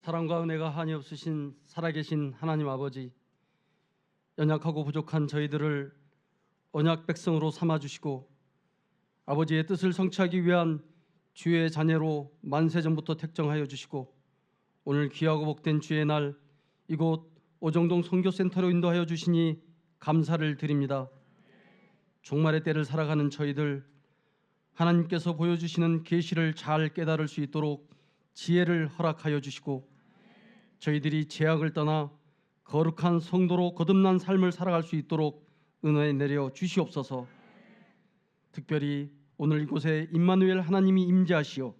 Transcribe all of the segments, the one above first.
사랑과 은혜가 한이 없으신 살아계신 하나님 아버지, 연약하고 부족한 저희들을 언약 백성으로 삼아주시고 아버지의 뜻을 성취하기 위한 주의 자녀로 만세전부터 택정하여 주시고 오늘 귀하고 복된 주의 날 이곳 오정동 선교센터로 인도하여 주시니 감사를 드립니다. 종말의 때를 살아가는 저희들, 하나님께서 보여주시는 계시를 잘 깨달을 수 있도록 지혜를 허락하여 주시고 저희들이 죄악을 떠나 거룩한 성도로 거듭난 삶을 살아갈 수 있도록 은혜 내려 주시옵소서. 특별히 오늘 이곳에 임마누엘 하나님이 임재하시어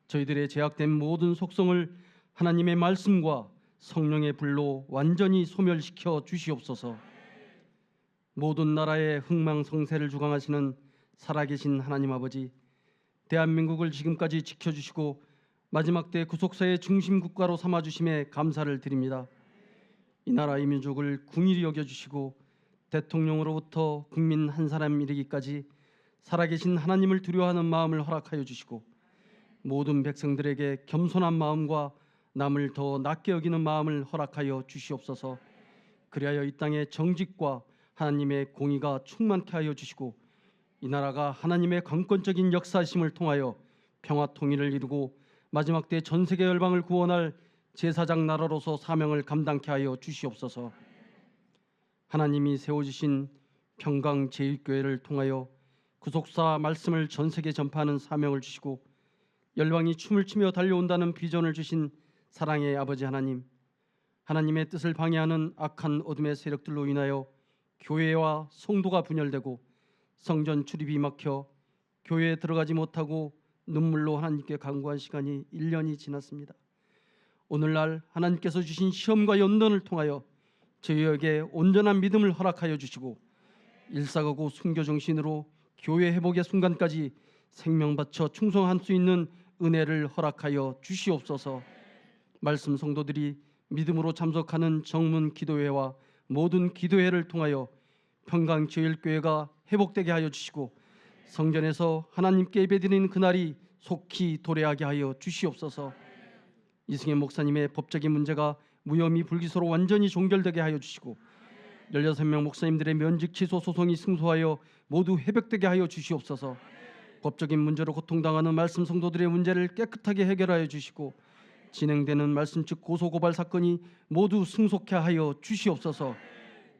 저희들의 죄악된 모든 속성을 하나님의 말씀과 성령의 불로 완전히 소멸시켜 주시옵소서. 모든 나라의 흥망성쇠를 주관하시는 살아계신 하나님 아버지, 대한민국을 지금까지 지켜주시고 마지막 때 구속사의 중심 국가로 삼아주심에 감사를 드립니다. 이 나라 이 민족을 긍휼히 여겨주시고 대통령으로부터 국민 한 사람 이르기까지 살아계신 하나님을 두려워하는 마음을 허락하여 주시고 모든 백성들에게 겸손한 마음과 남을 더 낮게 여기는 마음을 허락하여 주시옵소서. 그리하여 이 땅의 정직과 하나님의 공의가 충만케 하여 주시고 이 나라가 하나님의 강권적인 역사심을 통하여 평화 통일을 이루고 마지막 때 전 세계 열방을 구원할 제사장 나라로서 사명을 감당케 하여 주시옵소서. 하나님이 세워주신 평강 제1교회를 통하여 구속사 말씀을 전 세계 전파하는 사명을 주시고 열방이 춤을 추며 달려온다는 비전을 주신 사랑의 아버지 하나님, 하나님의 뜻을 방해하는 악한 어둠의 세력들로 인하여 교회와 성도가 분열되고 성전 출입이 막혀 교회에 들어가지 못하고 눈물로 하나님께 간구한 시간이 1년이 지났습니다. 오늘날 하나님께서 주신 시험과 연단을 통하여 저희에게 온전한 믿음을 허락하여 주시고 일사가고 순교 정신으로 교회 회복의 순간까지 생명 바쳐 충성할 수 있는 은혜를 허락하여 주시옵소서. 말씀 성도들이 믿음으로 참석하는 정문 기도회와 모든 기도회를 통하여 평강 제1교회가 회복되게 하여 주시고 성전에서 하나님께 예배드리는 그날이 속히 도래하게 하여 주시옵소서. 이승현 목사님의 법적인 문제가 무혐의 불기소로 완전히 종결되게 하여 주시고 16명 목사님들의 면직 취소 소송이 승소하여 모두 회복되게 하여 주시옵소서. 법적인 문제로 고통당하는 말씀 성도들의 문제를 깨끗하게 해결하여 주시고 진행되는 말씀 측 고소고발 사건이 모두 승소케 하여 주시옵소서.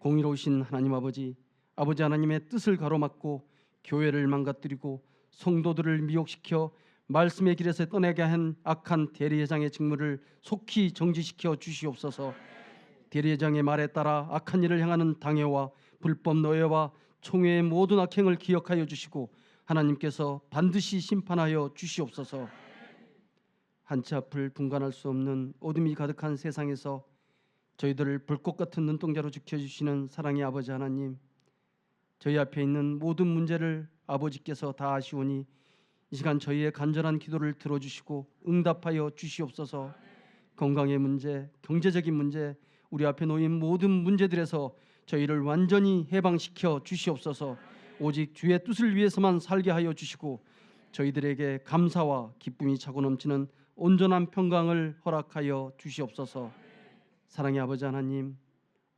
공의로우신 하나님 아버지, 아버지 하나님의 뜻을 가로막고 교회를 망가뜨리고 성도들을 미혹시켜 말씀의 길에서 떠나게 한 악한 대리회장의 직무를 속히 정지시켜 주시옵소서. 대리회장의 말에 따라 악한 일을 행하는 당회와 불법 노예와 총회의 모든 악행을 기억하여 주시고 하나님께서 반드시 심판하여 주시옵소서. 한치 앞을 분간할 수 없는 어둠이 가득한 세상에서 저희들을 불꽃 같은 눈동자로 지켜주시는 사랑의 아버지 하나님, 저희 앞에 있는 모든 문제를 아버지께서 다 아시오니 이 시간 저희의 간절한 기도를 들어주시고 응답하여 주시옵소서. 건강의 문제, 경제적인 문제, 우리 앞에 놓인 모든 문제들에서 저희를 완전히 해방시켜 주시옵소서. 오직 주의 뜻을 위해서만 살게 하여 주시고 저희들에게 감사와 기쁨이 차고 넘치는 온전한 평강을 허락하여 주시옵소서. 사랑의 아버지 하나님,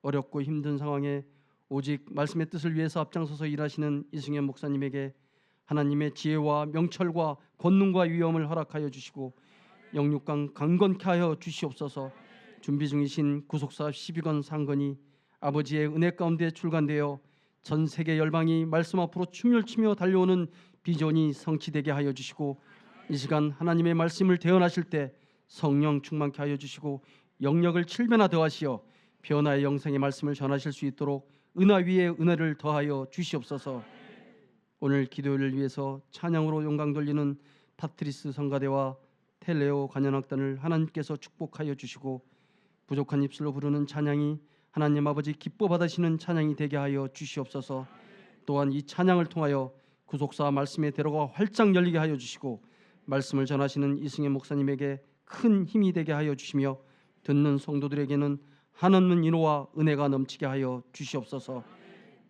어렵고 힘든 상황에 오직 말씀의 뜻을 위해서 앞장서서 일하시는 이승현 목사님에게 하나님의 지혜와 명철과 권능과 위엄을 허락하여 주시고 영육강 강건케 하여 주시옵소서. 준비 중이신 구속사 12건 상건이 아버지의 은혜 가운데 출간되어 전 세계 열방이 말씀 앞으로 춤을 추며 달려오는 비전이 성취되게 하여 주시고 이 시간 하나님의 말씀을 대언하실 때 성령 충만케 하여 주시고 영역을 7배나 더하시어 변화의 영생의 말씀을 전하실 수 있도록 은하 위에 은혜를 더하여 주시옵소서. 오늘 기도를 위해서 찬양으로 영광 돌리는 파트리스 성가대와 텔레오 관현악단을 하나님께서 축복하여 주시고 부족한 입술로 부르는 찬양이 하나님 아버지 기뻐 받으시는 찬양이 되게 하여 주시옵소서. 또한 이 찬양을 통하여 구속사 말씀의 대로가 활짝 열리게 하여 주시고 말씀을 전하시는 이승현 목사님에게 큰 힘이 되게 하여 주시며 듣는 성도들에게는 한없는 인호와 은혜가 넘치게 하여 주시옵소서.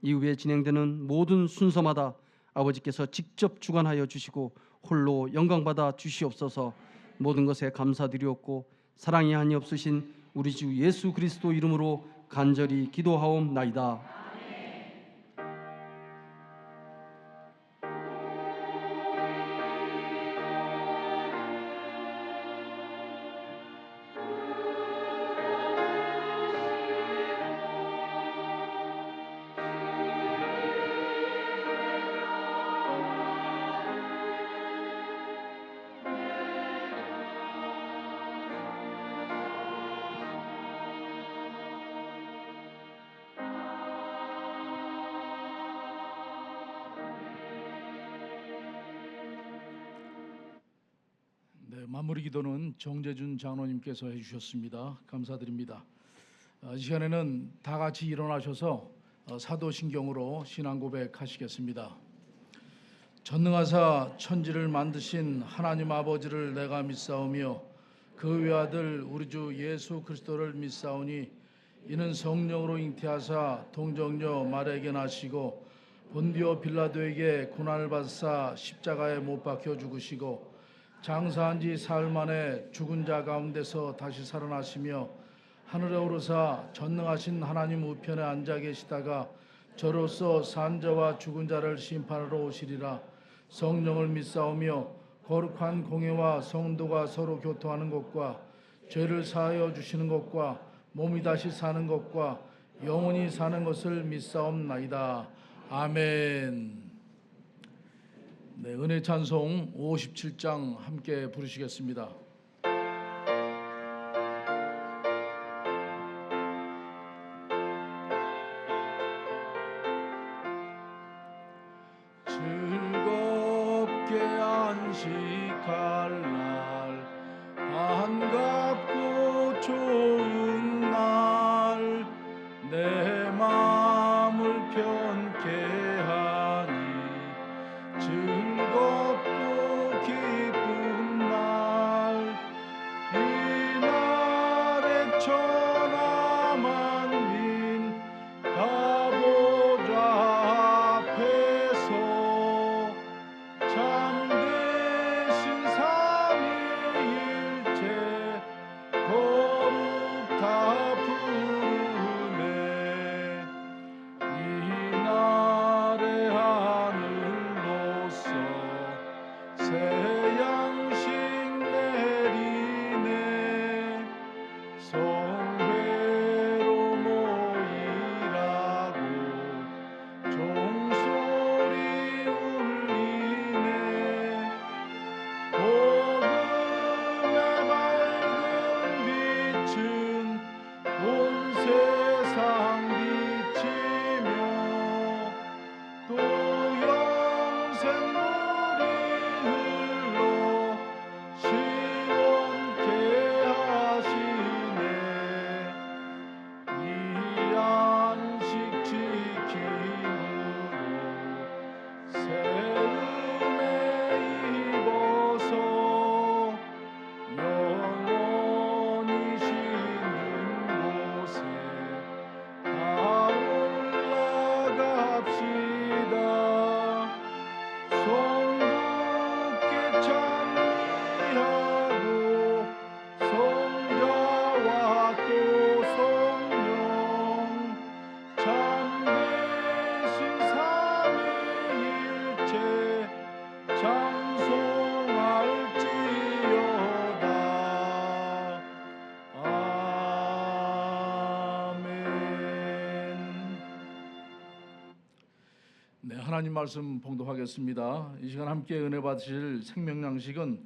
이후에 진행되는 모든 순서마다 아버지께서 직접 주관하여 주시고 홀로 영광받아 주시옵소서. 모든 것에 감사드리옵고 사랑이 한이 없으신 우리 주 예수 그리스도 이름으로 간절히 기도하옵나이다. 마무리 기도는 정재준 장로님께서 해주셨습니다. 감사드립니다. 이 시간에는 다 같이 일어나셔서 사도신경으로 신앙 고백하시겠습니다. 전능하사 천지를 만드신 하나님 아버지를 내가 믿사오며 그 외아들 우리 주 예수 그리스도를 믿사오니 이는 성령으로 잉태하사 동정녀 마리아에게 나시고 본디오 빌라도에게 고난을 받사 십자가에 못 박혀 죽으시고 장사한 지 사흘 만에 죽은 자 가운데서 다시 살아나시며 하늘에 오르사 전능하신 하나님 우편에 앉아 계시다가 저로서 산 자와 죽은 자를 심판하러 오시리라. 성령을 믿사오며 거룩한 공회와 성도가 서로 교통하는 것과 죄를 사하여 주시는 것과 몸이 다시 사는 것과 영원히 사는 것을 믿사옵나이다. 아멘. 은혜 찬송 57장 함께 부르시겠습니다. 즐겁게 안식할 날 반갑고 좋은 날 내 마음을 편케 하니 즐겁고 기쁜 날 이 날에 천하 만민 다 보좌 앞에서 참되신 삼위일체 거룩다 부르네. 이 날의 하늘로서 새 양식 내리네. 성회로 모이라고 종소리 울리네. 복음의 밝은 빛은 온 세상 비치며 또 영생물이 흘러 시원케 하시네. 이 안식 지킴으로 새 은혜 입어서 영원히 쉬는 곳에 다 올라갑시다. 성부께 찬미하고 성자와 또 성령 참되신 삼위일체 찬송할지어다. 아멘. 하나님 말씀 봉독하겠습니다. 이 시간 함께 은혜 받으실 생명 양식은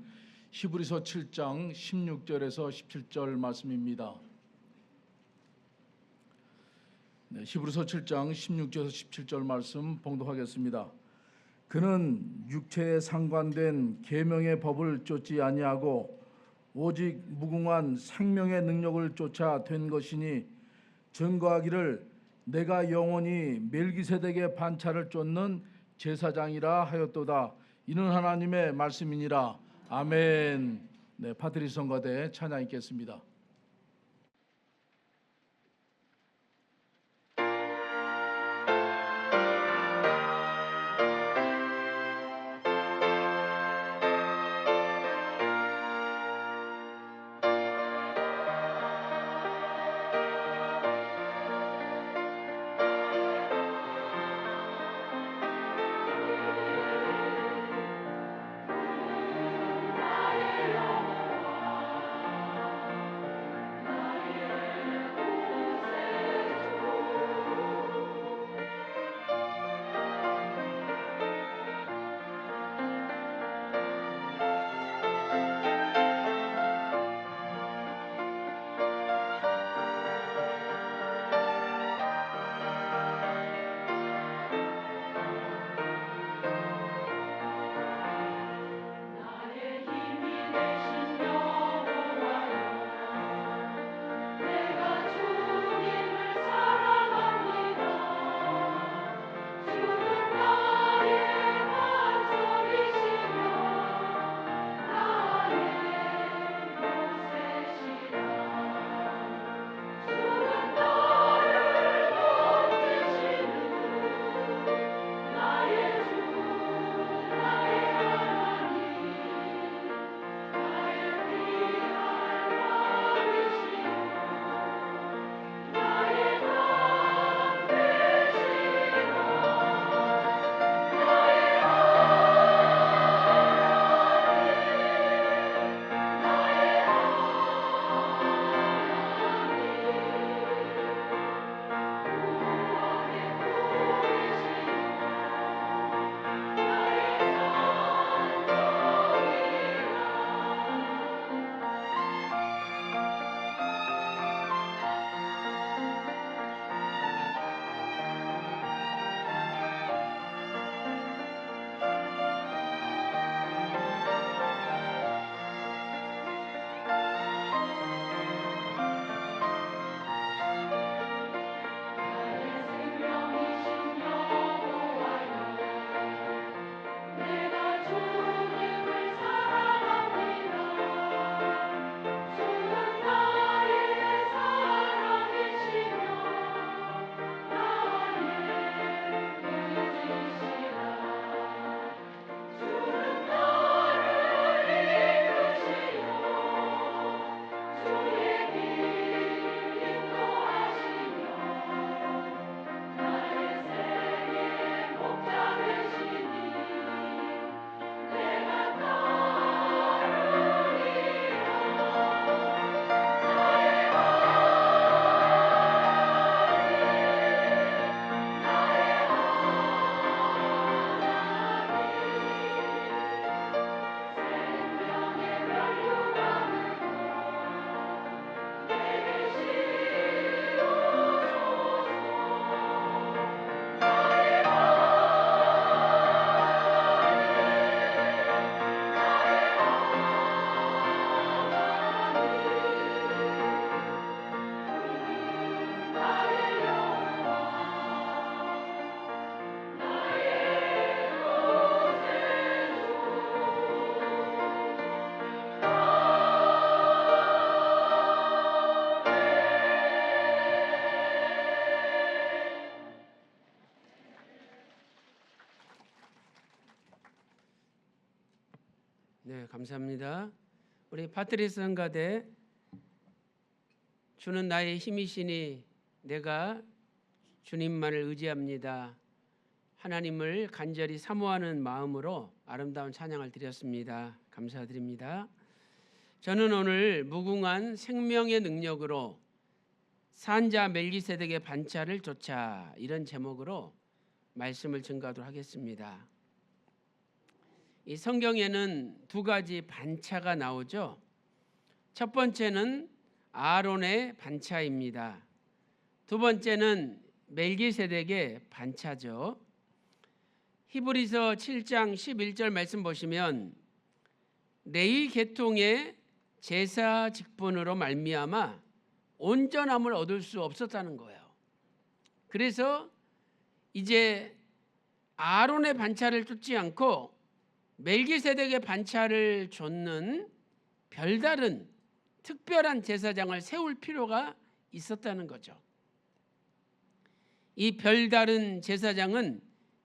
히브리서 7장 16절에서 17절 말씀입니다. 히브리서 7장 16절에서 17절 말씀 봉독하겠습니다. 그는 육체에 상관된 계명의 법을 쫓지 아니하고 오직 무궁한 생명의 능력을 쫓아 된 것이니 증거하기를 내가 영원히 멜기세덱의 반차를 쫓는 제사장이라 하였도다. 이는 하나님의 말씀이니라. 아멘. 파트리 성가대 찬양 있겠습니다. 감사합니다. 우리 파트리스 성가대 주는 나의 힘이시니 내가 주님만을 의지합니다. 하나님을 간절히 사모하는 마음으로 아름다운 찬양을 드렸습니다. 감사드립니다. 저는 오늘 무궁한 생명의 능력으로 산자 멜기세덱의 반차를 좇아 이런 제목으로 말씀을 증거하도록 하겠습니다. 이 성경에는 두 가지 반차가 나오죠. 첫 번째는 아론의 반차입니다. 두 번째는 멜기세덱의 반차죠. 히브리서 7장 11절 말씀 보시면 레위 계통의 제사 직분으로 말미암아 온전함을 얻을 수 없었다는 거예요. 그래서 이제 아론의 반차를 쫓지 않고 멜기세덱의 반차를 좇는 별다른 특별한 제사장을 세울 필요가 있었다는 거죠. 이 별다른 제사장은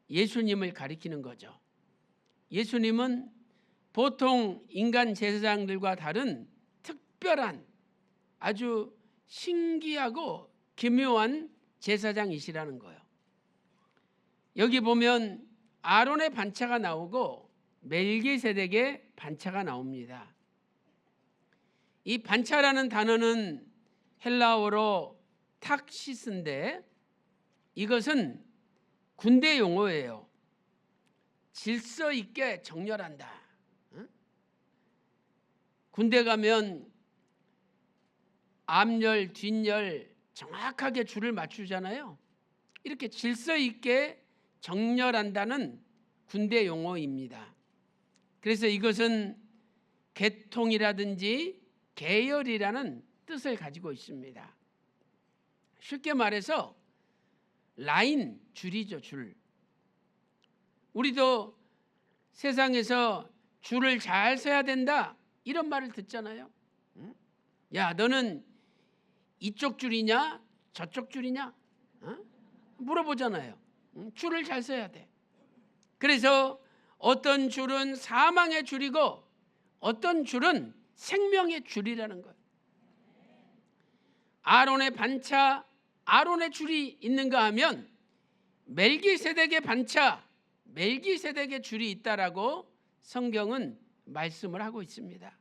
예수님을 가리키는 거죠. 예수님은 보통 인간 제사장들과 다른 특별한 아주 신기하고 기묘한 제사장이시라는 거예요. 여기 보면 아론의 반차가 나오고 멜기세덱의 반차가 나옵니다. 이 반차라는 단어는 헬라어로 탁시스인데 이것은 군대 용어예요. 질서 있게 정렬한다. 군대 가면 앞열, 뒷열 정확하게 줄을 맞추잖아요. 이렇게 질서 있게 정렬한다는 군대 용어입니다. 그래서 이것은 계통이라든지 계열이라는 뜻을 가지고 있습니다. 쉽게 말해서 라인, 줄이죠, 줄. 우리도 세상에서 줄을 잘 서야 된다 이런 말을 듣잖아요. 야, 너는 이쪽 줄이냐 저쪽 줄이냐 물어보잖아요. 줄을 잘 서야 돼. 그래서 어떤 줄은 사망의 줄이고 어떤 줄은 생명의 줄이라는 거예요. 아론의 반차, 아론의 줄이 있는가 하면 멜기세덱의 반차, 멜기세덱의 줄이 있다라고 성경은 말씀을 하고 있습니다.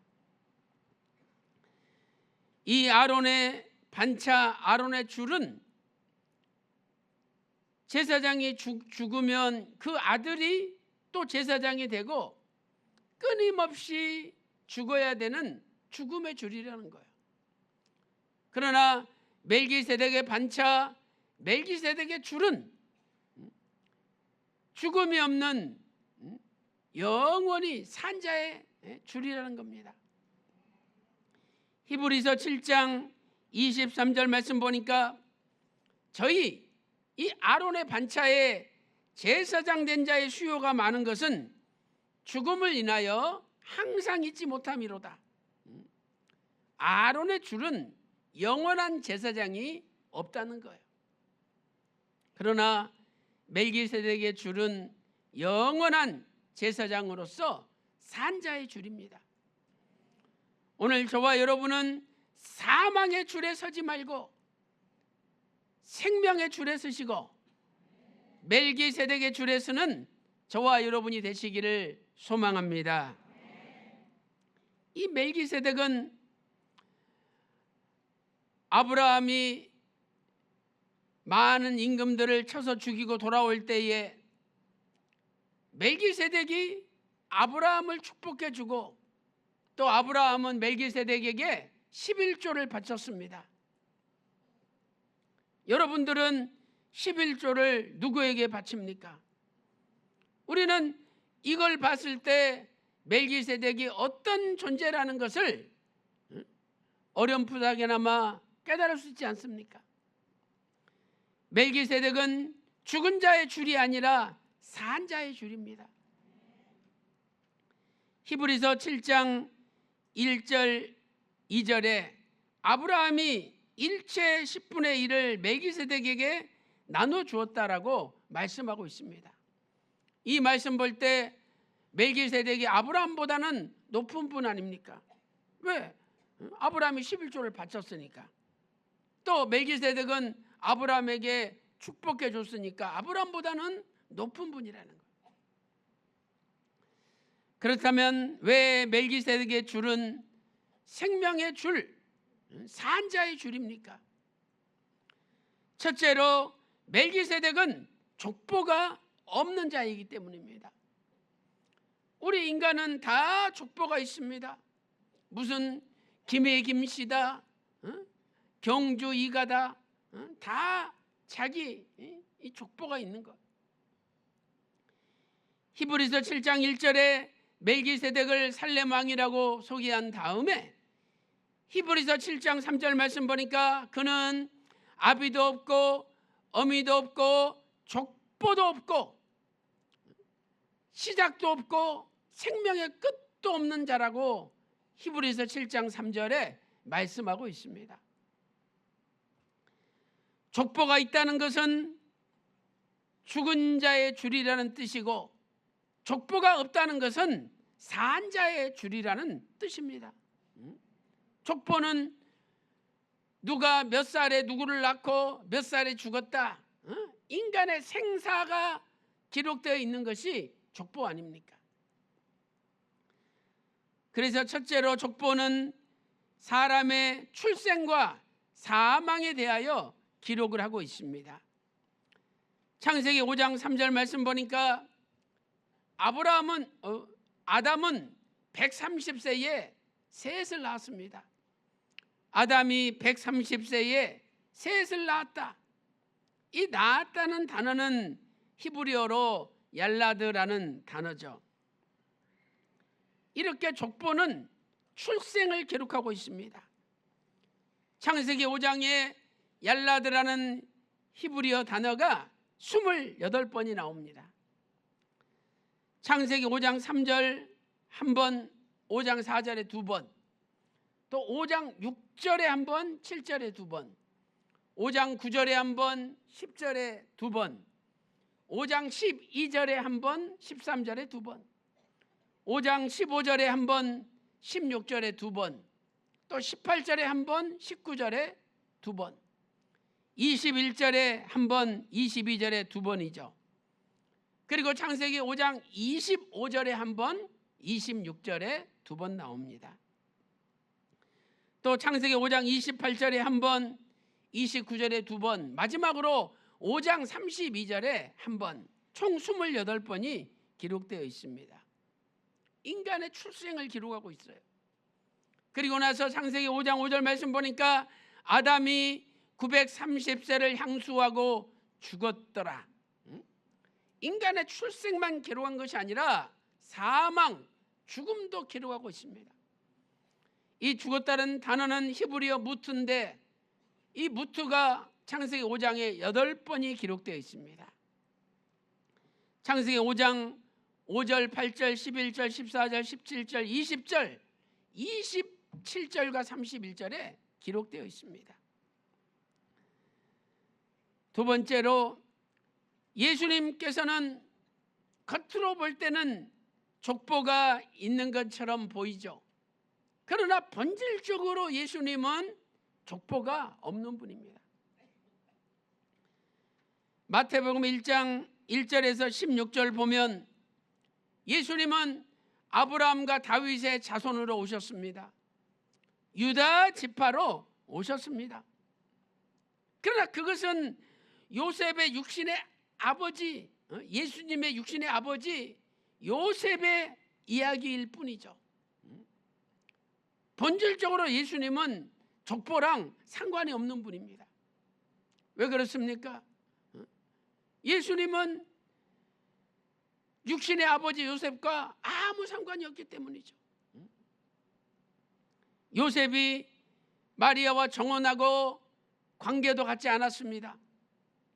이 아론의 반차, 아론의 줄은 제사장이 죽으면 그 아들이 또 제사장이 되고 끊임없이 죽어야 되는 죽음의 줄이라는 거예요. 그러나 멜기세덱의 반차, 멜기세덱의 줄은 죽음이 없는 영원히 산자의 줄이라는 겁니다. 히브리서 7장 23절 말씀 보니까 저희 이 아론의 반차에 제사장 된 자의 수요가 많은 것은 죽음을 인하여 항상 잊지 못함이로다. 아론의 줄은 영원한 제사장이 없다는 거예요. 그러나 멜기세덱의 줄은 영원한 제사장으로서 산자의 줄입니다. 오늘 저와 여러분은 사망의 줄에 서지 말고 생명의 줄에 서시고 멜기세덱의 줄에 서는 저와 여러분이 되시기를 소망합니다. 이 멜기세덱은 아브라함이 많은 임금들을 쳐서 죽이고 돌아올 때에 멜기세덱이 아브라함을 축복해 주고 또 아브라함은 멜기세덱에게 11조를 바쳤습니다. 여러분들은 11조를 누구에게 바칩니까? 우리는 이걸 봤을 때 멜기세덱이 어떤 존재라는 것을 어렴풋하게나마 깨달을 수 있지 않습니까? 멜기세덱은 죽은 자의 줄이 아니라 산 자의 줄입니다. 히브리서 7장 1절 2절에 아브라함이 일체 10분의 1을 멜기세덱에게 나눠 주었다라고 말씀하고 있습니다. 이 말씀 볼 때 멜기세덱이 아브라함보다는 높은 분 아닙니까? 왜? 아브라함이 11조를 바쳤으니까. 또 멜기세덱은 아브라함에게 축복해 줬으니까 아브라함보다는 높은 분이라는 거예요. 그렇다면 왜 멜기세덱의 줄은 생명의 줄, 산자의 줄입니까? 첫째로 멜기세덱은 족보가 없는 자이기 때문입니다. 우리 인간은 다 족보가 있습니다. 무슨 김해 김씨다, 경주 이가다, 다 자기 이 족보가 있는 것. 히브리서 7장 1절에 멜기세덱을 살렘 왕이라고 소개한 다음에 히브리서 7장 3절 말씀 보니까 그는 아비도 없고 어미도 없고 족보도 없고 시작도 없고 생명의 끝도 없는 자라고 히브리서 7장 3절에 말씀하고 있습니다. 족보가 있다는 것은 죽은 자의 줄이라는 뜻이고 족보가 없다는 것은 산 자의 줄이라는 뜻입니다. 족보는 누가 몇 살에 누구를 낳고 몇 살에 죽었다, 인간의 생사가 기록되어 있는 것이 족보 아닙니까? 그래서 첫째로 족보는 사람의 출생과 사망에 대하여 기록을 하고 있습니다. 창세기 5장 3절 말씀 보니까 아담은 130세에 셋을 낳았습니다. 아담이 130세에 셋을 낳았다. 이 낳았다는 단어는 히브리어로 얄라드라는 단어죠. 이렇게 족보는 출생을 기록하고 있습니다. 창세기 5장에 얄라드라는 히브리어 단어가 28번이 나옵니다. 창세기 5장 3절 한 번, 5장 4절에 두 번, 또 5장 6절에 한 번, 7절에 두 번, 5장 9절에 한 번, 10절에 두 번, 5장 12절에 한 번, 13절에 두 번, 5장 15절에 한 번, 16절에 두 번, 또 18절에 한 번, 19절에 두 번, 21절에 한 번, 22절에 두 번이죠. 그리고 창세기 5장 25절에 한 번, 26절에 두 번 나옵니다. 또 창세기 5장 28절에 한 번, 29절에 두 번, 마지막으로 5장 32절에 한 번, 총 28번이 기록되어 있습니다. 인간의 출생을 기록하고 있어요. 그리고 나서 창세기 5장 5절 말씀 보니까 아담이 930세를 향수하고 죽었더라. 인간의 출생만 기록한 것이 아니라 사망, 죽음도 기록하고 있습니다. 이 죽었다는 단어는 히브리어 무트인데 이 무트가 창세기 5장에 8번이 기록되어 있습니다. 창세기 5장 5절, 8절, 11절, 14절, 17절, 20절, 27절과 31절에 기록되어 있습니다. 두 번째로 예수님께서는 겉으로 볼 때는 족보가 있는 것처럼 보이죠. 그러나 본질적으로 예수님은 족보가 없는 분입니다. 마태복음 1장 1절에서 16절 보면 예수님은 아브라함과 다윗의 자손으로 오셨습니다. 유다 지파로 오셨습니다. 그러나 그것은 요셉의 육신의 아버지, 예수님의 육신의 아버지 요셉의 이야기일 뿐이죠. 본질적으로 예수님은 족보랑 상관이 없는 분입니다. 왜 그렇습니까? 예수님은 육신의 아버지 요셉과 아무 상관이 없기 때문이죠. 요셉이 마리아와 정혼하고 관계도 갖지 않았습니다.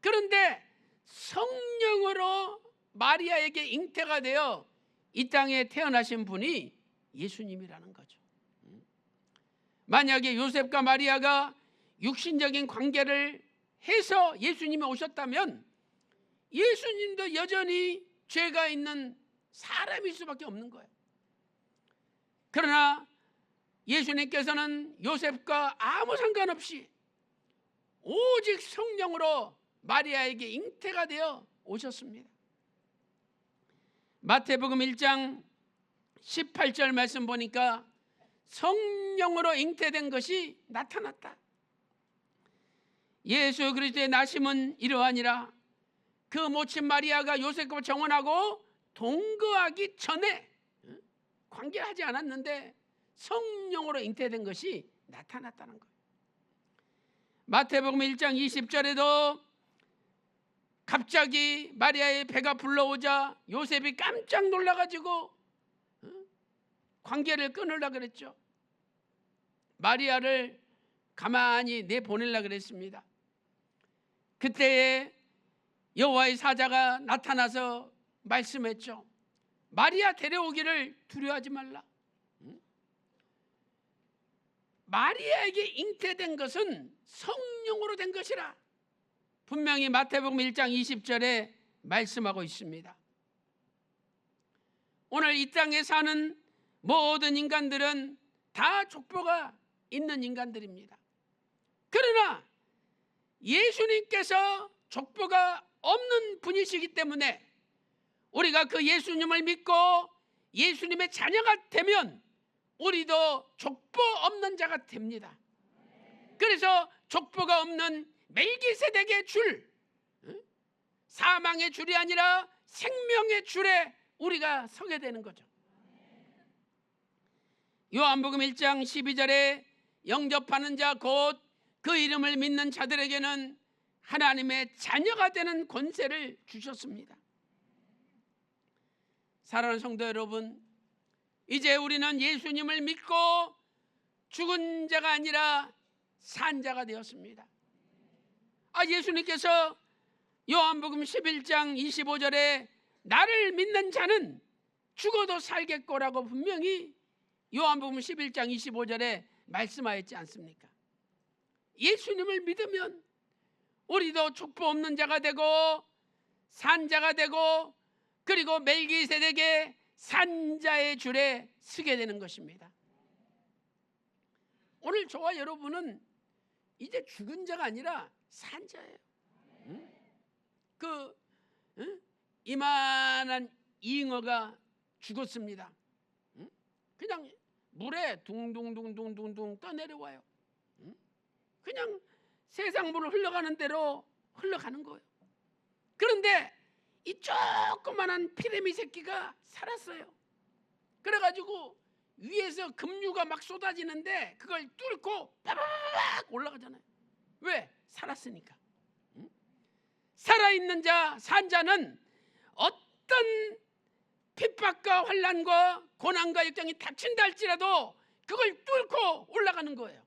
그런데 성령으로 마리아에게 잉태가 되어 이 땅에 태어나신 분이 예수님이라는 거죠. 만약에 요셉과 마리아가 육신적인 관계를 해서 예수님이 오셨다면 예수님도 여전히 죄가 있는 사람일 수밖에 없는 거예요. 그러나 예수님께서는 요셉과 아무 상관없이 오직 성령으로 마리아에게 잉태가 되어 오셨습니다. 마태복음 1장 18절 말씀 보니까 성령으로 잉태된 것이 나타났다. 예수 그리스도의 나심은 이러하니라. 그 모친 마리아가 요셉과 정혼하고 동거하기 전에 관계를 하지 않았는데 성령으로 잉태된 것이 나타났다는 거예요. 마태복음 1장 20절에도 갑자기 마리아의 배가 불러오자 요셉이 깜짝 놀라가지고 관계를 끊으려고 그랬죠. 마리아를 가만히 내보내려고 그랬습니다. 그때에 여호와의 사자가 나타나서 말씀했죠. 마리아 데려오기를 두려워하지 말라. 마리아에게 잉태된 것은 성령으로 된 것이라 분명히 마태복음 1장 20절에 말씀하고 있습니다. 오늘 이 땅에 사는 모든 인간들은 다 족보가 있는 인간들입니다. 그러나 예수님께서 족보가 없는 분이시기 때문에 우리가 그 예수님을 믿고 예수님의 자녀가 되면 우리도 족보 없는 자가 됩니다. 그래서 족보가 없는 멜기세덱의 줄, 사망의 줄이 아니라 생명의 줄에 우리가 서게 되는 거죠. 요한복음 1장 12절에 영접하는 자 곧 그 이름을 믿는 자들에게는 하나님의 자녀가 되는 권세를 주셨습니다. 사랑하는 성도 여러분, 이제 우리는 예수님을 믿고 죽은 자가 아니라 산 자가 되었습니다. 예수님께서 요한복음 11장 25절에 나를 믿는 자는 죽어도 살겠고라고 분명히 요한복음 11장 25절에 말씀하였지 않습니까? 예수님을 믿으면 우리도 족보 없는 자가 되고 산 자가 되고 그리고 멜기세덱의 산자의 줄에 서게 되는 것입니다. 오늘 저와 여러분은 이제 죽은 자가 아니라 산 자예요. 이만한 잉어가 죽었습니다. 그냥 물에 둥둥둥둥둥둥 떠내려와요. 그냥 세상 물을 흘러가는 대로 흘러가는 거예요. 그런데 이 조그만한 피레미 새끼가 살았어요. 그래가지고 위에서 급류가 막 쏟아지는데 그걸 뚫고 빠바바박 올라가잖아요. 왜? 살았으니까. 살아있는 자, 산 자는 어떤 핍박과 환난과 고난과 역경이 닥친다 할지라도 그걸 뚫고 올라가는 거예요.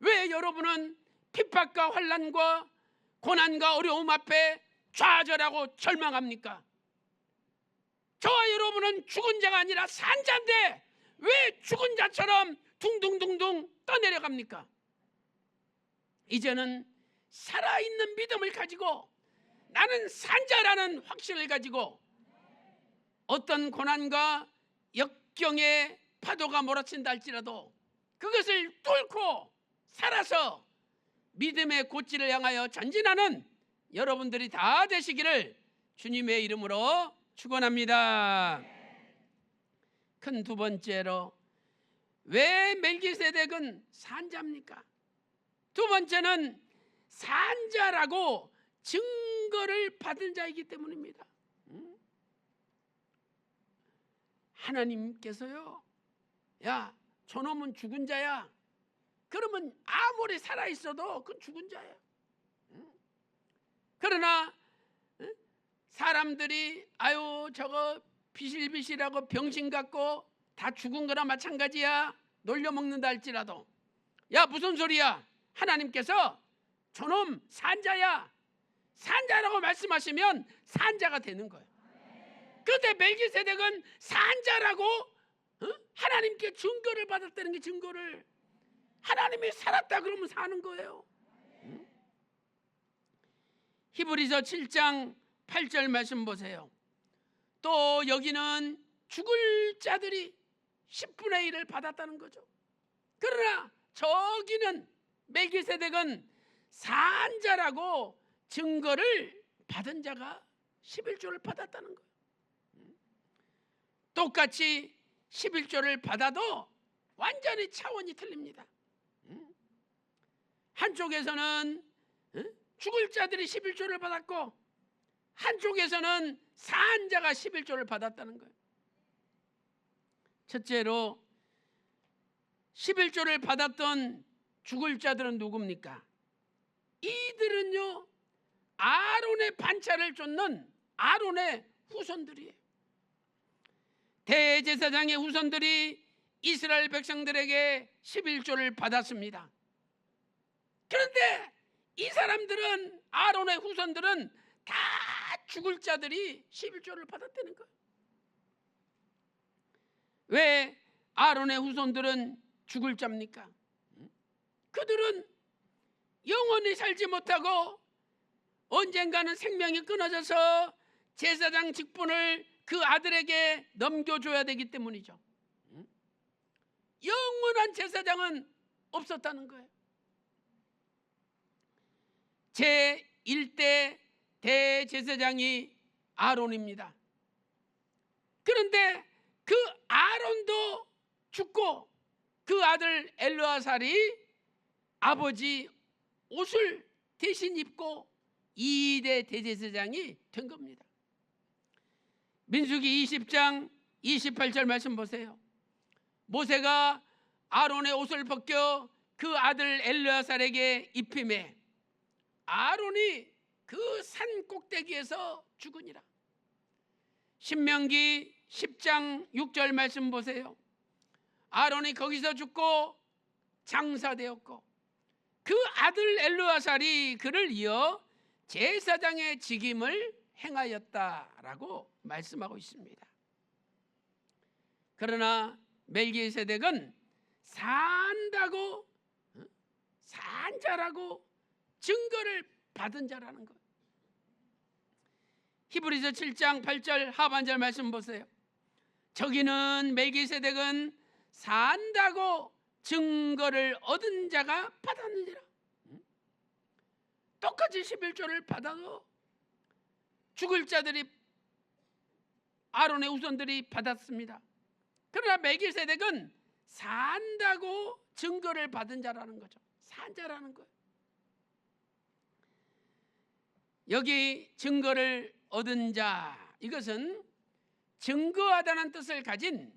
왜 여러분은 핍박과 환난과 고난과 어려움 앞에 좌절하고 절망합니까? 저와 여러분은 죽은 자가 아니라 산 자인데 왜 죽은 자처럼 둥둥둥둥 떠내려갑니까? 이제는 살아있는 믿음을 가지고 나는 산 자라는 확신을 가지고 어떤 고난과 역경의 파도가 몰아친다 할지라도 그것을 뚫고 살아서 믿음의 고지를 향하여 전진하는 여러분들이 다 되시기를 주님의 이름으로 축원합니다. 큰 두 번째로 왜 멜기세덱은 산자입니까? 두 번째는 산자라고 증거를 받은 자이기 때문입니다. 하나님께서요, 야, 저놈은 죽은 자야. 그러면 아무리 살아있어도 그건 죽은 자예요. 그러나 사람들이 아유 저거 비실비실하고 병신 같고 다 죽은 거나 마찬가지야 놀려먹는다 할지라도 야 무슨 소리야, 하나님께서 저놈 산자야, 산자라고 말씀하시면 산자가 되는 거예요. 그런데 멜기세덱은 산자라고 하나님께 증거를 받았다는 게 증거를, 하나님이 살았다 그러면 사는 거예요. 히브리서 7장 8절 말씀 보세요. 또 여기는 죽을 자들이 10분의 1을 받았다는 거죠. 그러나 저기는 멜기세덱은 산자라고 증거를 받은 자가 11조를 받았다는 거예요. 똑같이 11조를 받아도 완전히 차원이 틀립니다. 한쪽에서는 죽을 자들이 11조를 받았고 한쪽에서는 산자가 11조를 받았다는 거예요. 첫째로 11조를 받았던 죽을 자들은 누굽니까? 이들은요, 아론의 반차를 쫓는 아론의 후손들이에요. 대제사장의 후손들이 이스라엘 백성들에게 11조를 받았습니다. 그런데 이 사람들은, 아론의 후손들은 다 죽을 자들이 11조를 받았다는 거예요. 왜 아론의 후손들은 죽을 자입니까? 그들은 영원히 살지 못하고 언젠가는 생명이 끊어져서 제사장 직분을 그 아들에게 넘겨줘야 되기 때문이죠. 영원한 제사장은 없었다는 거예요. 제1대 대제사장이 아론입니다. 그런데 그 아론도 죽고 그 아들 엘르아살이 아버지 옷을 대신 입고 2대 대제사장이 된 겁니다. 민수기 20장 28절 말씀 보세요. 모세가 아론의 옷을 벗겨 그 아들 엘르아살에게 입히매 아론이 그 산 꼭대기에서 죽으니라. 신명기 10장 6절 말씀 보세요. 아론이 거기서 죽고 장사되었고 그 아들 엘르아살이 그를 이어 제사장의 직임을 행하였다라고 말씀하고 있습니다. 그러나 멜기세덱은 산다고, 산자라고 증거를 받은 자라는 것. 히브리서 7장 8절 하반절 말씀 보세요. 저기는 멜기세덱은 산다고 증거를 얻은 자가 받았느니라. 똑같이 11조를 받아도 죽을 자들이, 아론의 후손들이 받았습니다. 그러나 멜기세덱은 산다고 증거를 받은 자라는 거죠. 산 자라는 거예요. 여기 증거를 얻은 자, 이것은 증거하다는 뜻을 가진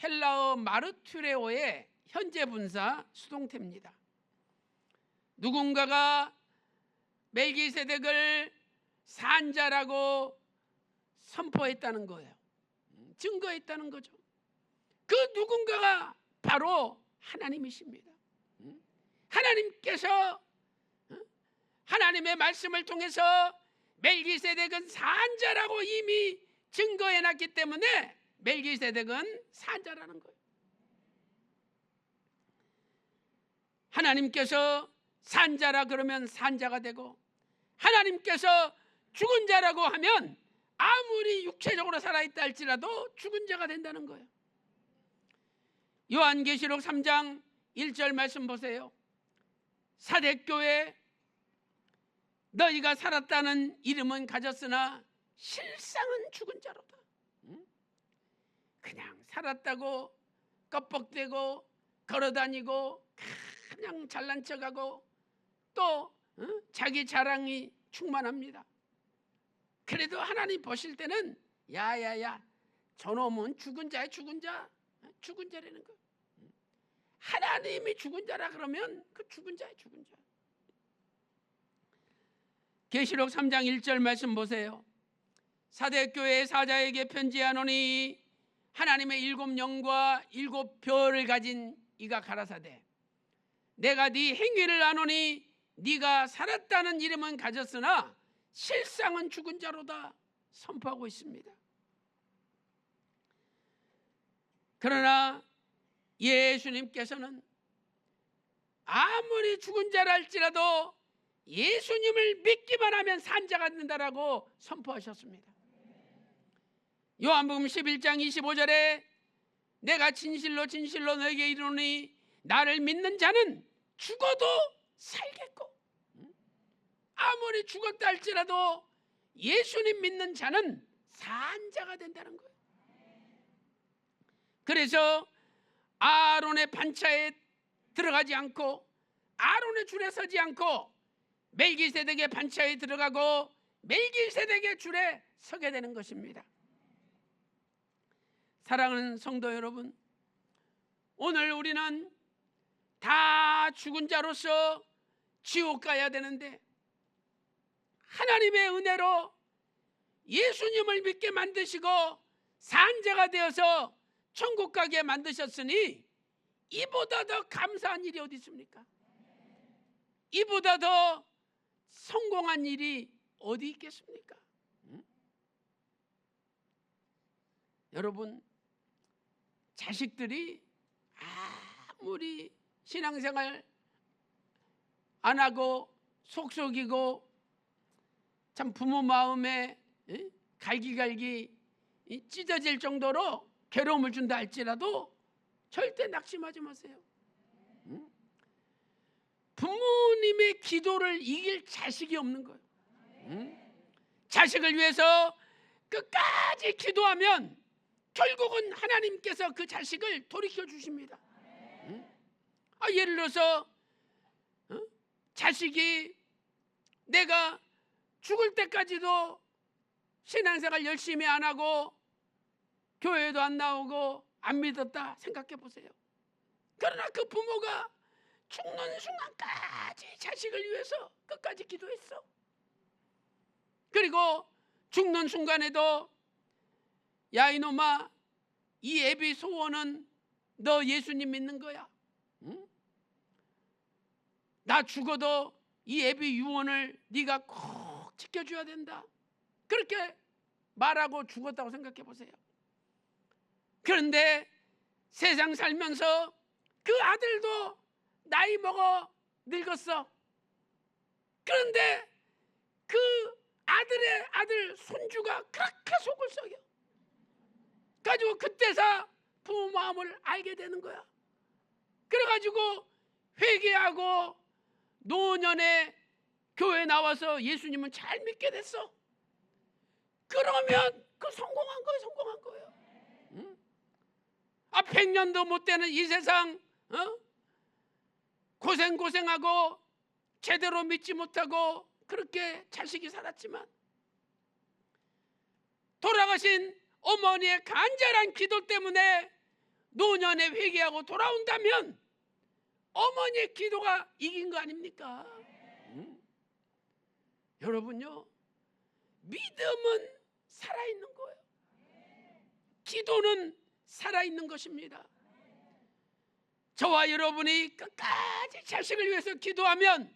헬라어 마르투레오의 현재 분사 수동태입니다. 누군가가 멜기세덱을 산자라고 선포했다는 거예요. 증거했다는 거죠. 그 누군가가 바로 하나님이십니다. 하나님께서 하나님의 말씀을 통해서 멜기세덱은 산자라고 이미 증거해놨기 때문에 멜기세덱은 산자라는 거예요. 하나님께서 산자라 그러면 산자가 되고, 하나님께서 죽은 자라고 하면 아무리 육체적으로 살아있다 할지라도 죽은 자가 된다는 거예요. 요한계시록 3장 1절 말씀 보세요. 사대교회 너희가 살았다는 이름은 가졌으나 실상은 죽은 자로다. 그냥 살았다고 껍벅대고 걸어다니고 그냥 잘난 척하고 또 자기 자랑이 충만합니다. 그래도 하나님 보실 때는 야야야 저놈은 죽은 자야, 죽은 자, 죽은 자라는 거. 하나님이 죽은 자라 그러면 그 죽은 자야, 죽은 자. 계시록 3장 1절 말씀 보세요. 사대교회 사자에게 편지하노니 하나님의 7 영과 7 별을 가진 이가 가라사대 내가 네 행위를 아노니 네가 살았다는 이름은 가졌으나 실상은 죽은 자로다 선포하고 있습니다. 그러나 예수님께서는 아무리 죽은 자라 할지라도 예수님을 믿기만 하면 산자가 된다라고 선포하셨습니다. 요한복음 11장 25절에 내가 진실로 진실로 너에게 이르노니 나를 믿는 자는 죽어도 살겠고, 아무리 죽었다 할지라도 예수님 믿는 자는 산 자가 된다는 거예요. 그래서 아론의 반차에 들어가지 않고 아론의 줄에 서지 않고 멜기세덱의 반차에 들어가고 멜기세덱의 줄에 서게 되는 것입니다. 사랑하는 성도 여러분, 오늘 우리는 다 죽은 자로서 지옥 가야 되는데 하나님의 은혜로 예수님을 믿게 만드시고 산자가 되어서 천국 가게 만드셨으니 이보다 더 감사한 일이 어디 있습니까? 이보다 더 성공한 일이 어디 있겠습니까? 여러분, 자식들이 아무리 신앙생활 안 하고 속속이고 참 부모 마음에 갈기갈기 찢어질 정도로 괴로움을 준다 할지라도 절대 낙심하지 마세요. 부모님의 기도를 이길 자식이 없는 거예요. 자식을 위해서 끝까지 기도하면 결국은 하나님께서 그 자식을 돌이켜 주십니다. 예를 들어서 자식이 내가 죽을 때까지도 신앙생활 열심히 안 하고 교회도 안 나오고 안 믿었다 생각해 보세요. 그러나 그 부모가 죽는 순간까지 자식을 위해서 끝까지 기도했어. 그리고 죽는 순간에도 야 이놈아, 이 애비 소원은 너 예수님 믿는 거야. 응? 나 죽어도 이 애비 유언을 네가 꼭 지켜줘야 된다. 그렇게 말하고 죽었다고 생각해 보세요. 그런데 세상 살면서 그 아들도 나이 먹어 늙었어. 그런데 그 아들의 아들 손주가 그렇게 속을 썩여 가지고 그때서 부모 마음을 알게 되는 거야. 그래가지고 회개하고 노년에 교회 나와서 예수님은 잘 믿게 됐어. 그러면 그 성공한 거예요. 성공한 거예요. 100년도 못 되는 이 세상 고생하고 제대로 믿지 못하고 그렇게 자식이 살았지만 돌아가신 어머니의 간절한 기도 때문에 노년에 회개하고 돌아온다면 어머니의 기도가 이긴 거 아닙니까? 여러분요, 믿음은 살아있는 거예요. 기도는 살아있는 것입니다. 저와 여러분이 끝까지 자식을 위해서 기도하면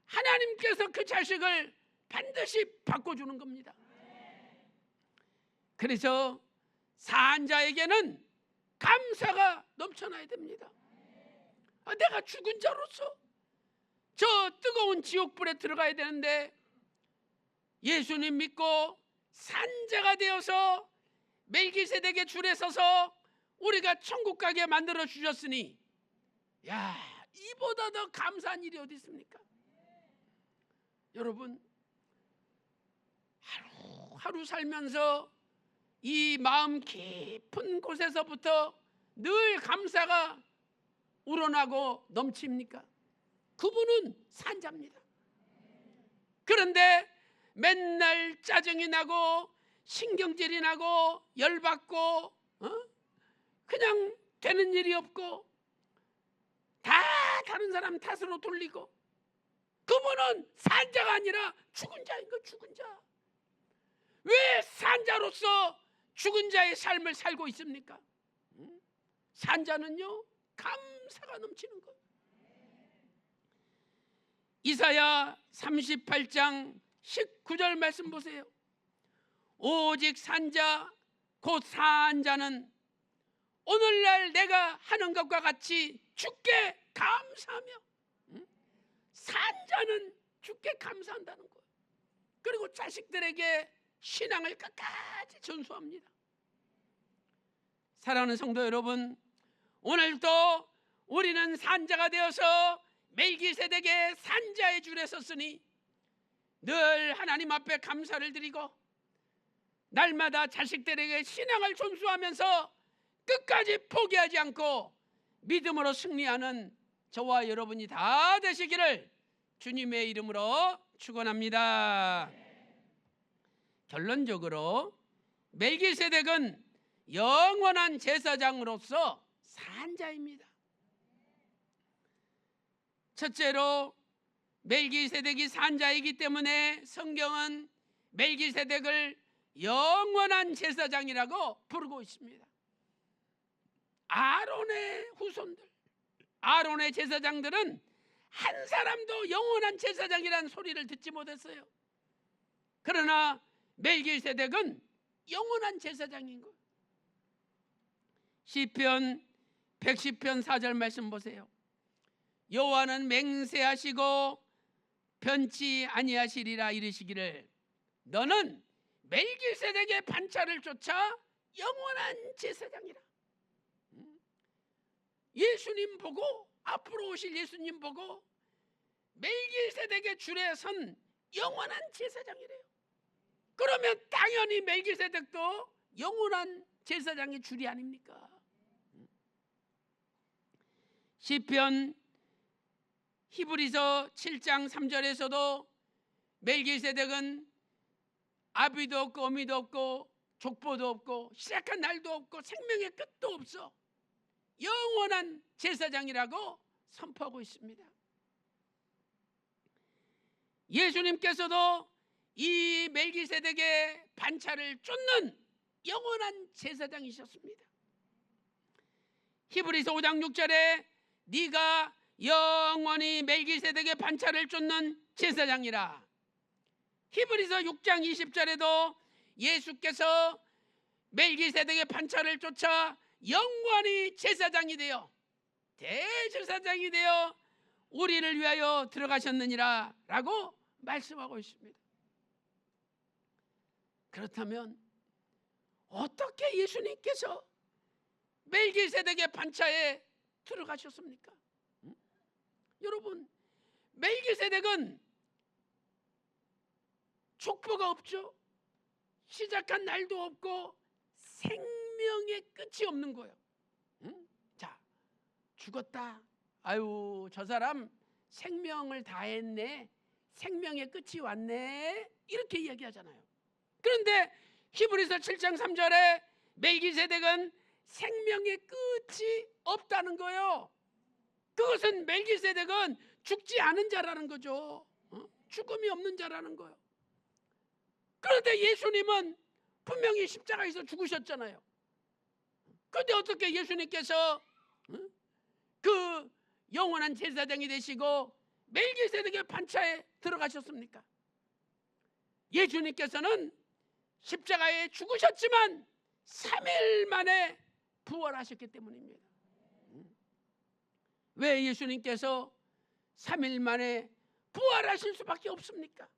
하나님께서 그 자식을 반드시 바꿔주는 겁니다. 그래서 사한 자에게는 감사가 넘쳐나야 됩니다. 내가 죽은 자로서 저 뜨거운 지옥불에 들어가야 되는데 예수님 믿고 산자가 되어서 멜기세덱의 줄에 서서 우리가 천국 가게 만들어 주셨으니 야, 이보다 더 감사한 일이 어디 있습니까? 여러분, 하루 살면서 이 마음 깊은 곳에서부터 늘 감사가 우러나고 넘칩니까? 그분은 산자입니다. 그런데 맨날 짜증이 나고 신경질이 나고 열받고 그냥 되는 일이 없고 다 다른 사람 탓으로 돌리고, 그분은 산자가 아니라 죽은 자인 거. 죽은 자. 왜 산자로서 죽은 자의 삶을 살고 있습니까? 산자는요, 감사가 넘치는 거예요. 이사야 38장 19절 말씀 보세요. 오직 산자 곧 사한 자는 오늘날 내가 하는 것과 같이 주께 감사하며, 산자는 주께 감사한다는 거예요. 그리고 자식들에게 신앙을 끝까지 전수합니다. 사랑하는 성도 여러분, 오늘도 우리는 산자가 되어서 멜기세덱의 산자의 줄에 섰으니 늘 하나님 앞에 감사를 드리고 날마다 자식들에게 신앙을 전수하면서 끝까지 포기하지 않고 믿음으로 승리하는 저와 여러분이 다 되시기를 주님의 이름으로 축원합니다. 결론적으로 멜기세덱은 영원한 제사장으로서 산자입니다. 첫째로 멜기세덱이 산자이기 때문에 성경은 멜기세덱을 영원한 제사장이라고 부르고 있습니다. 아론의 후손들, 아론의 제사장들은 한 사람도 영원한 제사장이라는 소리를 듣지 못했어요. 그러나 멜기세덱은 영원한 제사장인 거예요. 시편 110편 4절 말씀 보세요. 여호와는 맹세하시고 변치 아니하시리라 이르시기를 너는 멜기세덱의 반차를 쫓아 영원한 제사장이라. 예수님 보고, 앞으로 오실 예수님 보고 멜기세덱의 줄에 선 영원한 제사장이래요. 그러면 당연히 멜기세덱도 영원한 제사장의 줄이 아닙니까? 시편 히브리서 7장 3절에서도 멜기세덱은 아비도 없고 어미도 없고 족보도 없고 시작한 날도 없고 생명의 끝도 없어 영원한 제사장이라고 선포하고 있습니다. 예수님께서도 이 멜기세덱의 반차를 쫓는 영원한 제사장이셨습니다. 히브리서 5장 6절에 네가 영원히 멜기세덱의 반차를 쫓는 제사장이라. 히브리서 6장 20절에도 예수께서 멜기세덱의 반차를 쫓아 영원히 제사장이 되어 대제사장이 되어 우리를 위하여 들어가셨느니라 라고 말씀하고 있습니다. 그렇다면 어떻게 예수님께서 멜기세덱의 반차에 들어가셨습니까? 여러분, 멜기세덱은 족보가 없죠. 시작한 날도 없고 생명의 끝이 없는 거예요. 자, 죽었다. 아유, 저 사람 생명을 다했네. 생명의 끝이 왔네. 이렇게 이야기하잖아요. 그런데 히브리서 7장 3절에 멜기세덱은 생명의 끝이 없다는 거예요. 그것은 멜기세덱은 죽지 않은 자라는 거죠. 죽음이 없는 자라는 거예요. 그런데 예수님은 분명히 십자가에서 죽으셨잖아요. 그런데 어떻게 예수님께서 그 영원한 제사장이 되시고 멜기세덱의 반차에 들어가셨습니까? 예수님께서는 십자가에 죽으셨지만 3일 만에 부활하셨기 때문입니다. 왜 예수님께서 3일 만에 부활하실 수밖에 없습니까?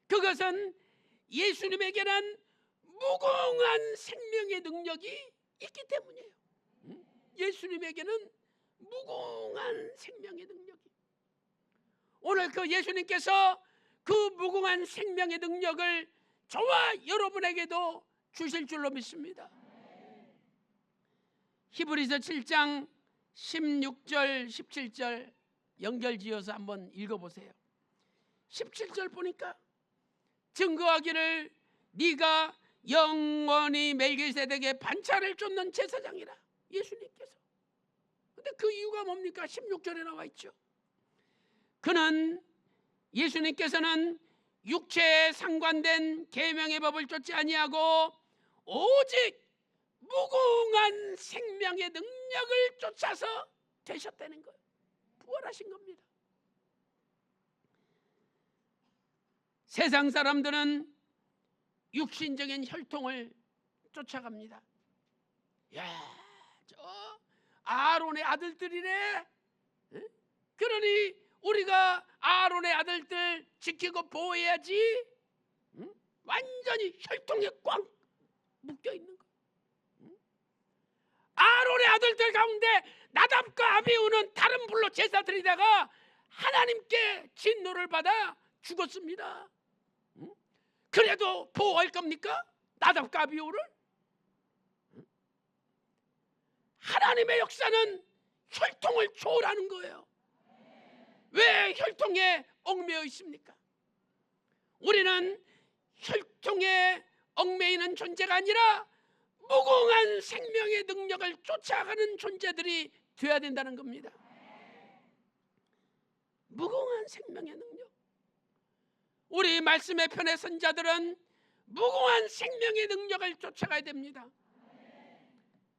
그것은 예수님에게는 무궁한 생명의 능력이 있기 때문이에요. 예수님에게는 무궁한 생명의 능력이. 오늘 그 예수님께서 그 무궁한 생명의 능력을 저와 여러분에게도 주실 줄로 믿습니다. 히브리서 7장 16절 17절 연결지어서 한번 읽어보세요. 17절 보니까 증거하기를 네가 영원히 멜기세덱의 반차를 쫓는 제사장이라. 예수님께서. 근데 그 이유가 뭡니까? 16절에 나와 있죠. 그는 예수님께서는 육체에 상관된 계명의 법을 쫓지 아니하고 오직 무궁한 생명의 능력을 쫓아서 되셨다는 거예요. 부활하신 겁니다. 세상 사람들은 육신적인 혈통을 쫓아갑니다. 야, 저 아론의 아들들이래. 그러니 우리가 아론의 아들들 지키고 보호해야지. 완전히 혈통에 꽉 묶여 있는 거예요. 아론의 아들들 가운데 나답과 아비후는 다른 불로 제사 드리다가 하나님께 진노를 받아 죽었습니다. 그래도 보호할 겁니까? 나답과 아비후를? 하나님의 역사는 혈통을 초월하는 거예요. 왜 혈통에 얽매여 있습니까? 우리는 혈통에 얽매이는 존재가 아니라 무궁한 생명의 능력을 쫓아가는 존재들이 되어야 된다는 겁니다. 무궁한 생명의 능력. 우리 말씀의 편의 선자들은 무궁한 생명의 능력을 쫓아가야 됩니다.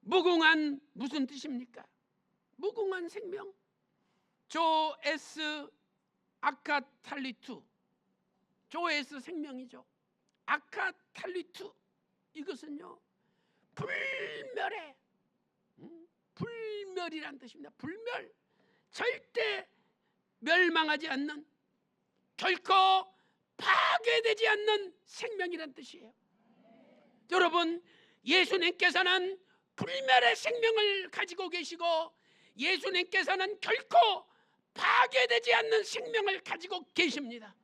무궁한 무슨 뜻입니까? 무궁한 생명. 조에스 아카탈리투. 조에스 생명이죠. 아카탈리투. 이것은요 불멸의 불멸이란 뜻입니다. 불멸. 절대 멸망하지 않는, 결코 파괴되지 않는 생명이란 뜻이에요. 여러분, 예수님께서는 불멸의 생명을 가지고 계시고 예수님께서는 결코 파괴되지 않는 생명을 가지고 계십니다.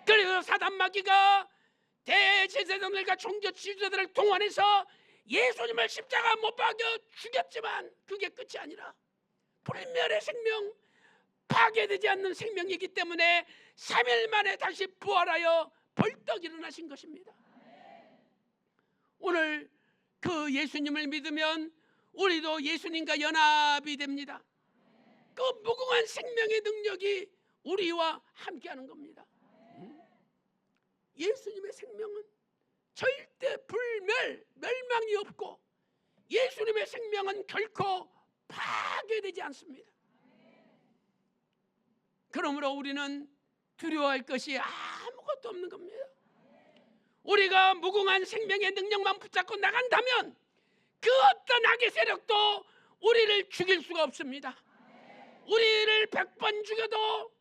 그래서 사단마귀가 대제사장들과 종교 지도자들을 동원해서 예수님을 십자가 못 박여 죽였지만 그게 끝이 아니라 불멸의 생명, 파괴되지 않는 생명이기 때문에 3일 만에 다시 부활하여 벌떡 일어나신 것입니다. 오늘 그 예수님을 믿으면 우리도 예수님과 연합이 됩니다. 그 무궁한 생명의 능력이 우리와 함께하는 겁니다. 예수님의 생명은 절대 멸망이 없고 예수님의 생명은 결코 파괴되지 않습니다. 그러므로 우리는 두려워할 것이 아무것도 없는 겁니다. 우리가 무궁한 생명의 능력만 붙잡고 나간다면 그 어떤 악의 세력도 우리를 죽일 수가 없습니다. 우리를 100번 죽여도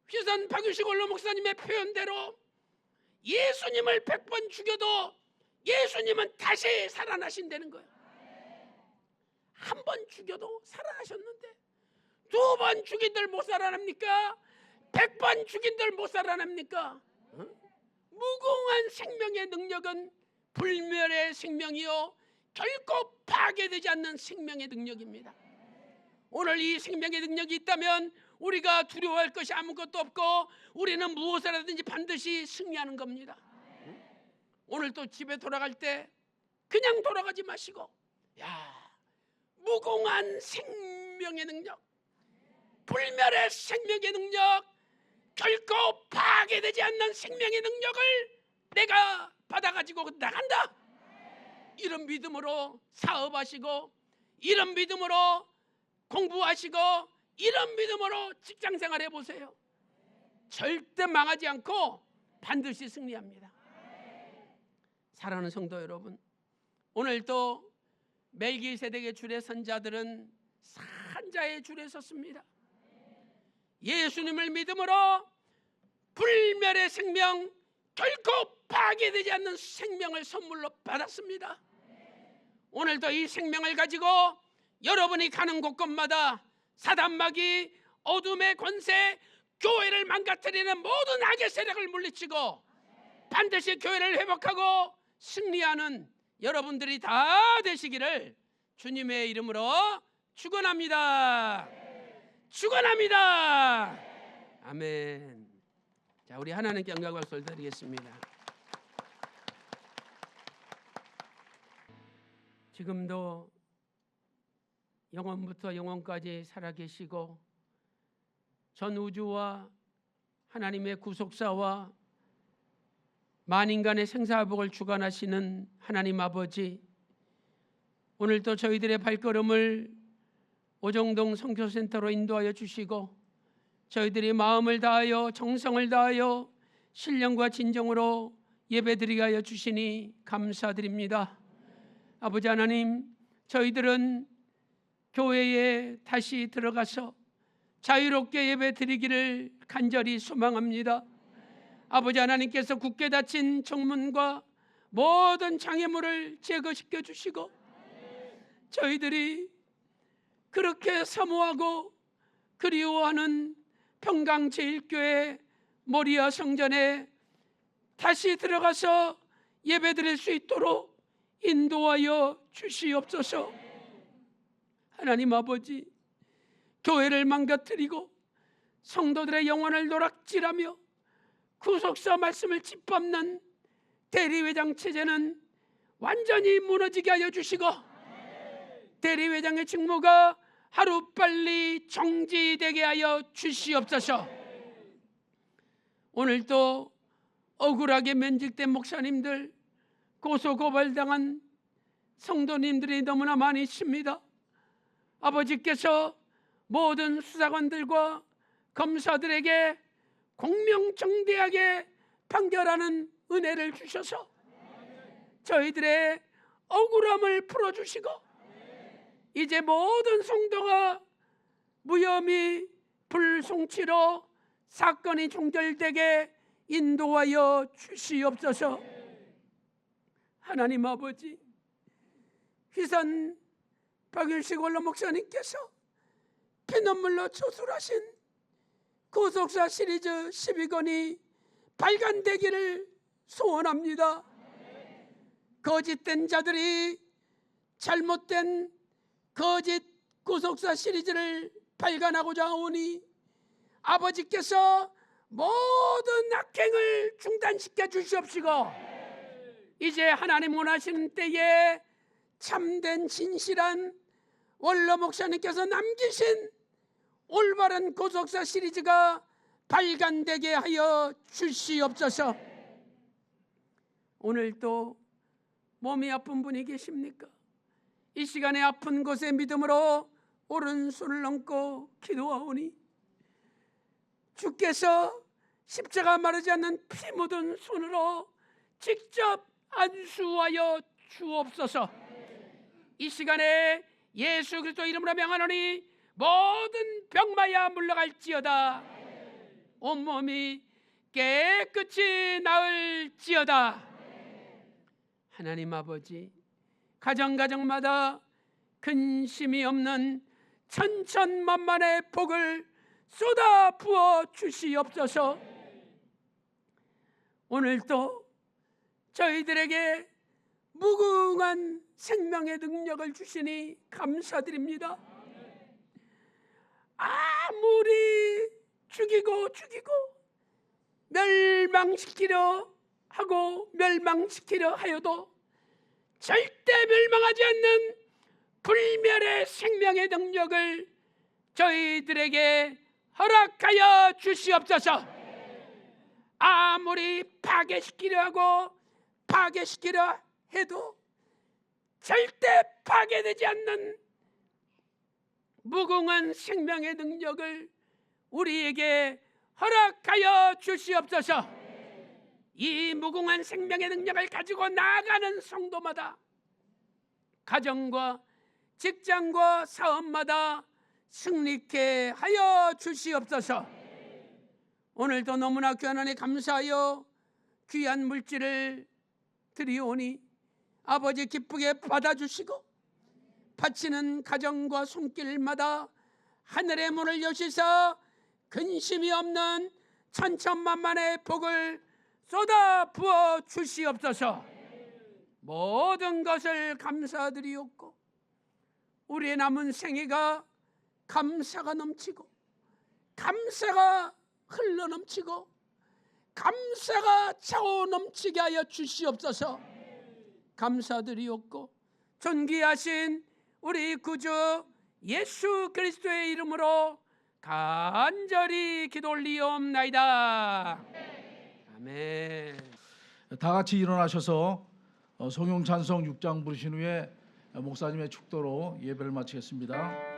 휘선 박유식 원로 목사님의 표현대로 예수님을 100번 죽여도 예수님은 다시 살아나신다는 거예요. 한 번 죽여도 살아나셨는데 2번 죽인들 못 살아납니까? 100번 죽인들 못 살아납니까? 무궁한 생명의 능력은 불멸의 생명이요 결코 파괴되지 않는 생명의 능력입니다. 오늘 이 생명의 능력이 있다면 우리가 두려워할 것이 아무것도 없고 우리는 무엇이라든지 반드시 승리하는 겁니다. 오늘 또 집에 돌아갈 때 그냥 돌아가지 마시고 무궁한 생명의 능력, 불멸의 생명의 능력, 결코 파괴되지 않는 생명의 능력을 내가 받아가지고 나간다. 이런 믿음으로 사업하시고 이런 믿음으로 공부하시고 이런 믿음으로 직장생활 해보세요. 절대 망하지 않고 반드시 승리합니다. 사랑하는 성도 여러분, 오늘도 멜기세덱의 줄에 선자들은 산자의 줄에 섰습니다. 예수님을 믿음으로 불멸의 생명, 결코 파괴되지 않는 생명을 선물로 받았습니다. 오늘도 이 생명을 가지고 여러분이 가는 곳곳마다 사단마귀, 어둠의 권세, 교회를 망가뜨리는 모든 악의 세력을 물리치고 반드시 교회를 회복하고 승리하는 여러분들이 다 되시기를 주님의 이름으로 축원합니다. 축원합니다. 아멘. 자, 우리 하나님께 영광과 박수를 드리겠습니다. 지금도 영원부터 영원까지 살아계시고 전 우주와 하나님의 구속사와 만인간의 생사복을 주관하시는 하나님 아버지, 오늘도 저희들의 발걸음을 오정동 선교센터로 인도하여 주시고 저희들이 마음을 다하여 정성을 다하여 신령과 진정으로 예배드리게 하여 주시니 감사드립니다. 아버지 하나님, 저희들은 교회에 다시 들어가서 자유롭게 예배드리기를 간절히 소망합니다. 아버지 하나님께서 굳게 닫힌 정문과 모든 장애물을 제거시켜 주시고 저희들이 그렇게 사모하고 그리워하는 평강제일교회 모리아 성전에 다시 들어가서 예배드릴 수 있도록 인도하여 주시옵소서. 하나님 아버지, 교회를 망가뜨리고 성도들의 영혼을 노락질하며 구속사 말씀을 짓밟는 대리회장 체제는 완전히 무너지게 하여 주시고, 대리회장의 직무가 하루빨리 정지되게 하여 주시옵소서. 오늘도 억울하게 면직된 목사님들, 고소고발당한 성도님들이 너무나 많이 있습니다. 아버지께서 모든 수사관들과 검사들에게 공명정대하게 판결하는 은혜를 주셔서 저희들의 억울함을 풀어주시고, 이제 모든 성도가 무혐의 불송치로 사건이 종결되게 인도하여 주시옵소서. 하나님 아버지, 휘산 박일식 원로 목사님께서 피눈물로 조술하신 구속사 시리즈 12권이 발간되기를 소원합니다. 거짓된 자들이 잘못된 거짓 구속사 시리즈를 발간하고자 하오니 아버지께서 모든 악행을 중단시켜 주시옵시고, 이제 하나님 원하시는 때에 참된 진실한 원로 목사님께서 남기신 올바른 구속사 시리즈가 발간되게 하여 주시옵소서. 오늘도 몸이 아픈 분이 계십니까? 이 시간에 아픈 곳에 믿음으로 오른손을 얹고 기도하오니 주께서 십자가 마르지 않는 피 묻은 손으로 직접 안수하여 주옵소서. 이 시간에 예수 그리스도 이름으로 명하노니 모든 병마야 물러갈지어다. 온몸이 깨끗이 나을지어다. 하나님 아버지, 가정가정마다 근심이 없는 천천만만의 복을 쏟아 부어 주시옵소서. 오늘도 저희들에게 무궁한 생명의 능력을 주시니 감사드립니다. 아무리 죽이고 멸망시키려 하고 멸망시키려 하여도 절대 멸망하지 않는 불멸의 생명의 능력을 저희들에게 허락하여 주시옵소서. 아무리 파괴시키려 하고 파괴시키려 해도 절대 파괴되지 않는 무궁한 생명의 능력을 우리에게 허락하여 주시옵소서. 이 무궁한 생명의 능력을 가지고 나아가는 성도마다 가정과 직장과 사업마다 승리케 하여 주시옵소서. 오늘도 너무나 귀한 은혜 감사하여 귀한 물질을 드리오니 아버지 기쁘게 받아주시고 바치는 가정과 손길마다 하늘의 문을 여시사 근심이 없는 천천만만의 복을 쏟아 부어 주시옵소서. 모든 것을 감사드리옵고 우리의 남은 생애가 감사가 넘치고 감사가 흘러넘치고 감사가 차오 넘치게 하여 주시옵소서. 감사드리옵고 존귀하신 우리 구주 예수 그리스도의 이름으로 간절히 기도 올리옵나이다. 아멘. 다 같이 일어나셔서 성용 찬송 6장 부르신 후에 목사님의 축도로 예배를 마치겠습니다.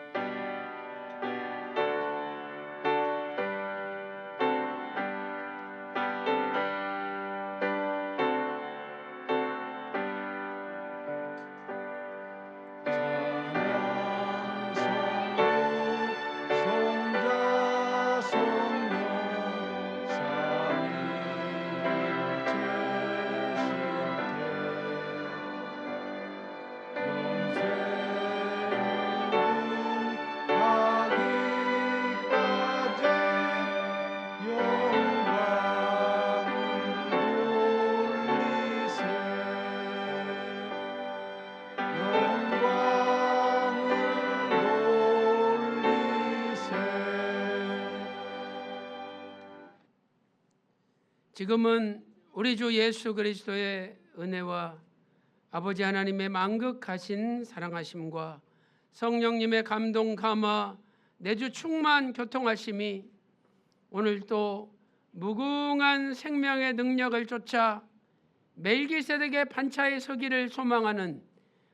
지금은 우리 주 예수 그리스도의 은혜와 아버지 하나님의 만극하신 사랑하심과 성령님의 감동 감화 내주 충만 교통하심이 오늘 또 무궁한 생명의 능력을 쫓아 멜기세덱의 반차에 서기를 소망하는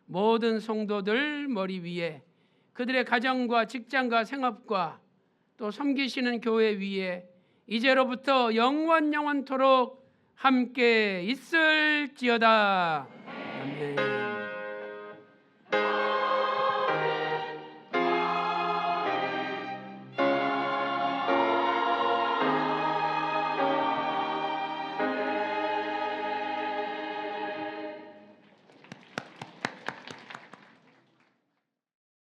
모든 성도들 머리 위에, 그들의 가정과 직장과 생업과 또 섬기시는 교회 위에 이제로부터 영원토록 함께 있을지어다. 아멘.